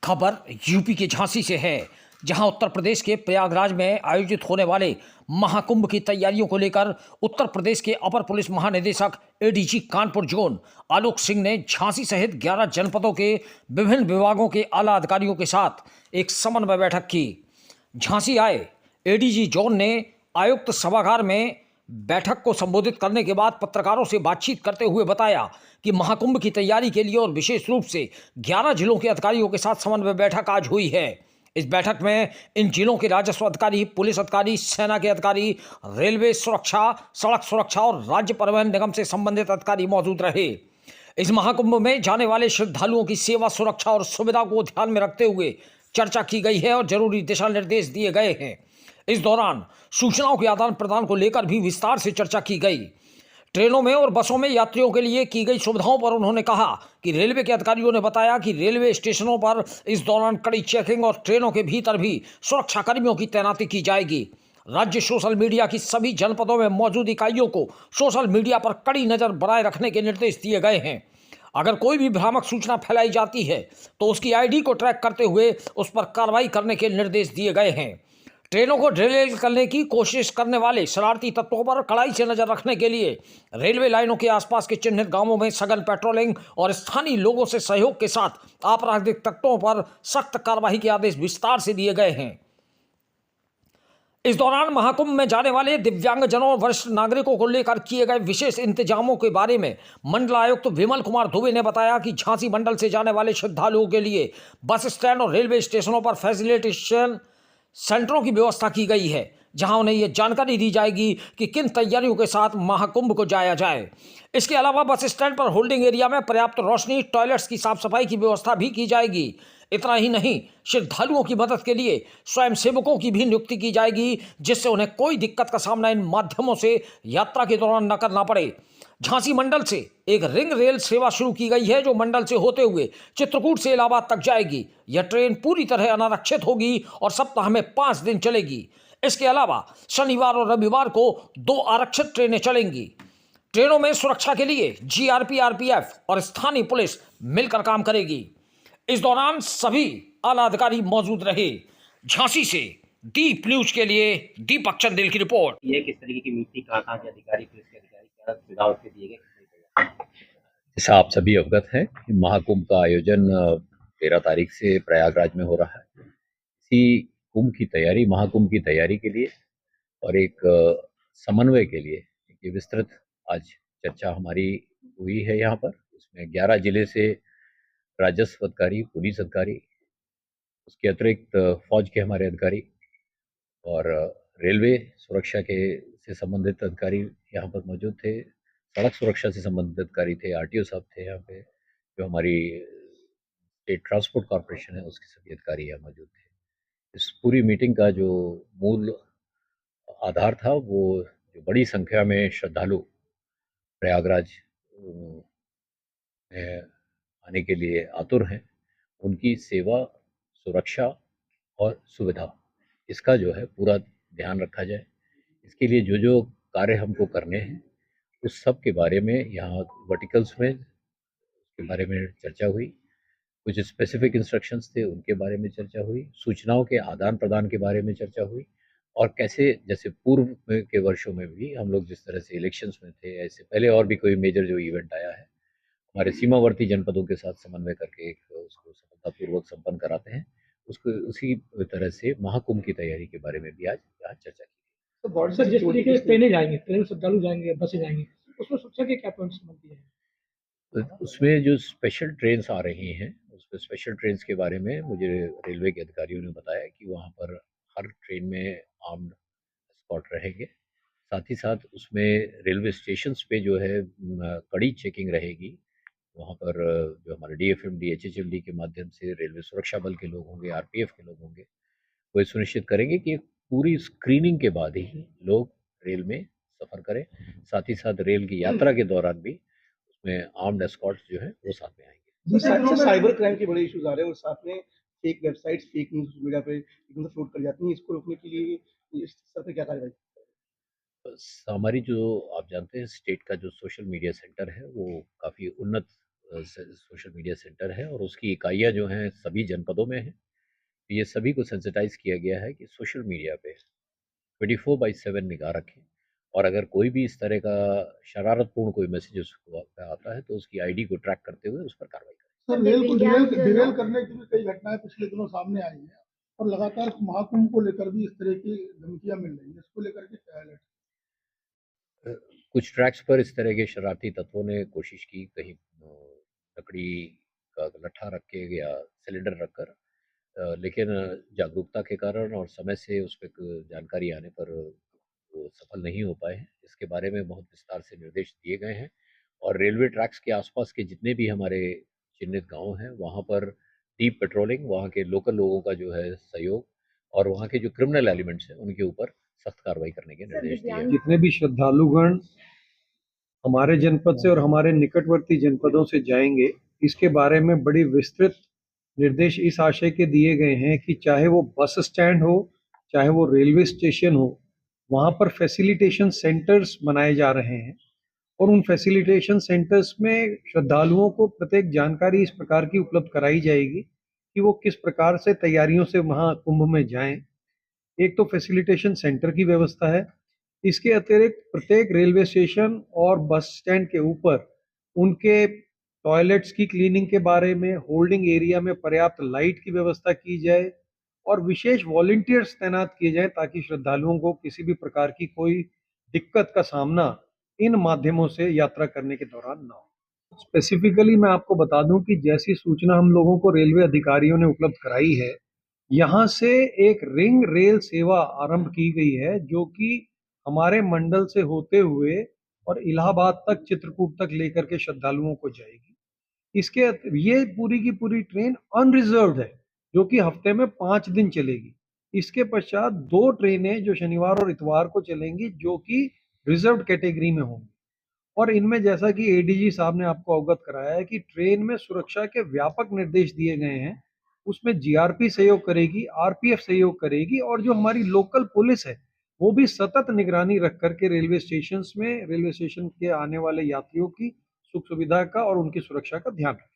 खबर यूपी के झांसी से है, जहां उत्तर प्रदेश के प्रयागराज में आयोजित होने वाले महाकुंभ की तैयारियों को लेकर उत्तर प्रदेश के अपर पुलिस महानिदेशक एडीजी कानपुर जोन आलोक सिंह ने झांसी सहित 11 जनपदों के विभिन्न विभागों के आला अधिकारियों के साथ एक समन्वय बैठक की। झांसी आए एडीजी जोन ने आयुक्त सभागार में बैठक को संबोधित करने के बाद पत्रकारों से बातचीत करते हुए बताया कि महाकुंभ की तैयारी के लिए और विशेष रूप से 11 जिलों के अधिकारियों के साथ समन्वय बैठक आज हुई है। इस बैठक में इन जिलों के राजस्व अधिकारी, पुलिस अधिकारी, सेना के अधिकारी, रेलवे सुरक्षा, सड़क सुरक्षा और राज्य परिवहन निगम से संबंधित अधिकारी मौजूद रहे। इस महाकुंभ में जाने वाले श्रद्धालुओं की सेवा, सुरक्षा और सुविधा को ध्यान में रखते हुए चर्चा की गई है और जरूरी दिशा निर्देश दिए गए हैं। इस दौरान सूचनाओं के आदान प्रदान को लेकर भी विस्तार से चर्चा की गई। ट्रेनों में और बसों में यात्रियों के लिए की गई सुविधाओं पर उन्होंने कहा कि रेलवे के अधिकारियों ने बताया कि रेलवे स्टेशनों पर इस दौरान कड़ी चेकिंग और ट्रेनों के भीतर भी सुरक्षा कर्मियों की तैनाती की जाएगी। राज्य सोशल मीडिया की सभी जनपदों में मौजूद इकाइयों को सोशल मीडिया पर कड़ी नजर बनाए रखने के निर्देश दिए गए हैं। अगर कोई भी भ्रामक सूचना फैलाई जाती है तो उसकी आईडी को ट्रैक करते हुए उस पर कार्रवाई करने के निर्देश दिए गए हैं। ट्रेनों को डिरेल करने की कोशिश करने वाले शरारती तत्वों पर कड़ाई से नजर रखने के लिए रेलवे लाइनों के आसपास के चिन्हित गांवों में सघन पेट्रोलिंग और स्थानीय लोगों से सहयोग के साथ आपराधिक तत्वों पर सख्त कार्रवाई के आदेश विस्तार से दिए गए हैं। इस दौरान महाकुंभ में जाने वाले दिव्यांगजनों और वरिष्ठ नागरिकों को लेकर किए गए विशेष इंतजामों के बारे में मंडल आयुक्त विमल कुमार दुबे ने बताया कि झांसी मंडल से जाने वाले श्रद्धालुओं के लिए बस स्टैंड और रेलवे स्टेशनों पर फैसिलिटेशन सेंटरों की व्यवस्था की गई है, जहां उन्हें यह जानकारी दी जाएगी कि किन तैयारियों के साथ महाकुंभ को जाया जाए। इसके अलावा बस स्टैंड पर होल्डिंग एरिया में पर्याप्त रोशनी, टॉयलेट्स की साफ सफाई की व्यवस्था भी की जाएगी। इतना ही नहीं, श्रद्धालुओं की मदद के लिए स्वयंसेवकों की भी नियुक्ति की जाएगी, जिससे उन्हें कोई दिक्कत का सामना इन माध्यमों से यात्रा के दौरान न करना पड़े। झांसी मंडल से एक रिंग रेल सेवा शुरू की गई है, जो मंडल से होते हुए चित्रकूट से इलाहाबाद तक जाएगी। यह ट्रेन पूरी तरह अनारक्षित होगी और सप्ताह में 5 दिन चलेगी। इसके अलावा शनिवार और रविवार को 2 आरक्षित ट्रेनें चलेंगी। ट्रेनों में सुरक्षा के लिए जीआरपी, आरपीएफ और स्थानीय पुलिस मिलकर काम करेगी। इस दौरान सभी आला अधिकारी मौजूद रहे। झांसी से दीप न्यूज के लिए दीपक चंदेल की रिपोर्ट। ये किस तरीके की मीटिंग, कहाँ के अधिकारी, पुलिस के अधिकारी, क्या सुझाव उसके दिए गए? जैसा आप सभी अवगत हैं, महाकुंभ का आयोजन 13 तारीख से प्रयागराज में हो रहा है। इसी कुंभ की तैयारी, महाकुंभ की तैयारी के लिए और एक समन्वय के लिए ये विस्तृत आज चर्चा हमारी हुई है यहाँ पर। इसमें 11 जिले से राजस्व अधिकारी, पुलिस अधिकारी, उसके अतिरिक्त फौज के हमारे अधिकारी और रेलवे सुरक्षा के से संबंधित अधिकारी यहाँ पर मौजूद थे। सड़क सुरक्षा से संबंधित अधिकारी थे, आरटीओ साहब थे यहाँ पे, जो हमारी स्टेट ट्रांसपोर्ट कॉर्पोरेशन है उसके सभी अधिकारी यहाँ मौजूद थे। इस पूरी मीटिंग का जो मूल आधार था, वो जो बड़ी संख्या में श्रद्धालु प्रयागराज में आने के लिए आतुर हैं, उनकी सेवा, सुरक्षा और सुविधा, इसका जो है पूरा ध्यान रखा जाए। इसके लिए जो जो कार्य हमको करने हैं, उस सब के बारे में यहाँ वर्टिकल्स में उसके बारे में चर्चा हुई। कुछ स्पेसिफिक इंस्ट्रक्शंस थे, उनके बारे में चर्चा हुई। सूचनाओं के आदान प्रदान के बारे में चर्चा हुई और कैसे, जैसे पूर्व के वर्षों में भी हम लोग जिस तरह से इलेक्शंस में थे, ऐसे पहले और भी कोई मेजर जो इवेंट आया है, हमारे सीमावर्ती जनपदों के साथ समन्वय करके उसको सफलतापूर्वक संपन्न कराते हैं। उसको उसी तरह से महाकुंभ की तैयारी के बारे में भी आज यहाँ चर्चा की। तो बॉर्डर से जिस तरीके से ट्रेनें जाएंगी, ट्रेन श्रद्धालु जाएंगे, बसें जाएंगी, उसमें सुरक्षा के क्या पॉइंट्स बनती है? तो उसमें जो स्पेशल ट्रेन्स आ रही हैं, उसमें स्पेशल ट्रेन्स के बारे में मुझे रेलवे के अधिकारियों ने बताया कि वहाँ पर हर ट्रेन में आर्म्ड एस्कॉर्ट रहेंगे। साथ ही साथ उसमें रेलवे स्टेशंस पे जो है कड़ी चेकिंग रहेगी। वहाँ पर जो हमारे डीएफएम, डीएचएचएमडी के माध्यम से रेलवे सुरक्षा बल के लोग होंगे, आरपीएफ के लोग होंगे, वो सुनिश्चित करेंगे कि पूरी स्क्रीनिंग के बाद ही लोग रेल में सफ़र करें। साथ ही साथ रेल की यात्रा के दौरान भी उसमें आर्म्ड एस्कॉर्ट्स जो है वो साथ में आएंगे। साइबर क्राइम के बड़े इश्यूज आ रहे हैं और साथ में fake websites, fake news media पे एकदम फ्लोट कर जाती हैं। इसको रोकने के लिए इस स्तर पे क्या कार्रवाई? हमारी जो, आप जानते हैं, स्टेट का जो सोशल मीडिया सेंटर है वो काफ़ी उन्नत सोशल मीडिया सेंटर है और उसकी इकाइयाँ जो हैं सभी जनपदों में हैं। ये सभी को सेंसिटाइज़ किया गया है कि सोशल मीडिया पे 24/7 निगाह रखें और अगर कोई भी इस तरह का शरारतपूर्ण कोई मैसेज उसको पे आता है तो उसकी आईडी को ट्रैक करते हुए उस पर कार्रवाई करें। सर रेल को डिरेल करने की भी कई घटनाएं पिछले दिनों सामने आई हैं और लगातार महाकुंभ को लेकर भी इस तरह की धमकियां मिल रही हैं, इसको लेकर के क्या अलर्ट? कुछ ट्रैक्स पर इस तरह के शरारती तत्वों ने कोशिश की कहीं लकड़ी का लट्ठा रख के या सिलेंडर रखकर लेकिन जागरूकता के कारण और समय से उस पे जानकारी आने पर वो सफल नहीं हो पाए हैं। इसके बारे में बहुत विस्तार से निर्देश दिए गए हैं और रेलवे ट्रैक्स के आसपास के जितने भी हमारे चिन्हित गांव हैं वहाँ पर डीप पेट्रोलिंग, वहाँ के लोकल लोगों का जो है सहयोग और वहाँ के जो क्रिमिनल एलिमेंट्स हैं उनके ऊपर सख्त कार्रवाई करने के निर्देश दिए हैं। जितने भी श्रद्धालुगण हमारे जनपद से और हमारे निकटवर्ती जनपदों से जाएंगे, इसके बारे में बड़ी विस्तृत निर्देश इस आशय के दिए गए हैं कि चाहे वो बस स्टैंड हो, चाहे वो रेलवे स्टेशन हो, वहाँ पर फैसिलिटेशन सेंटर्स बनाए जा रहे हैं और उन फैसिलिटेशन सेंटर्स में श्रद्धालुओं को प्रत्येक जानकारी इस प्रकार की उपलब्ध कराई जाएगी कि वो किस प्रकार से तैयारियों से महाकुंभ में जाएं। एक तो फैसिलिटेशन सेंटर की व्यवस्था है, इसके अतिरिक्त प्रत्येक रेलवे स्टेशन और बस स्टैंड के ऊपर उनके टॉयलेट्स की क्लीनिंग के बारे में, होल्डिंग एरिया में पर्याप्त लाइट की व्यवस्था की जाए और विशेष वॉलंटियर्स तैनात किए जाएं ताकि श्रद्धालुओं को किसी भी प्रकार की कोई दिक्कत का सामना इन माध्यमों से यात्रा करने के दौरान ना हो। स्पेसिफिकली मैं आपको बता दूं कि जैसी सूचना हम लोगों को रेलवे अधिकारियों ने उपलब्ध कराई है, यहाँ से एक रिंग रेल सेवा आरंभ की गई है जो कि हमारे मंडल से होते हुए और इलाहाबाद तक, चित्रकूट तक लेकर के श्रद्धालुओं को जाएगी। ये पूरी की पूरी ट्रेन अनरिजर्व्ड है जो कि हफ्ते में 5 दिन चलेगी। इसके पश्चात 2 ट्रेनें जो शनिवार और इतवार को चलेंगी जो कि रिजर्व्ड कैटेगरी में होंगी और इनमें जैसा कि एडीजी साहब ने आपको अवगत कराया है कि ट्रेन में सुरक्षा के व्यापक निर्देश दिए गए हैं। उसमें जीआरपी सहयोग करेगी, आरपीएफ सहयोग करेगी और जो हमारी लोकल पुलिस है वो भी सतत निगरानी रख करके रेलवे स्टेशन के आने वाले यात्रियों की सुख सुविधा का और उनकी सुरक्षा का ध्यान रखेगी।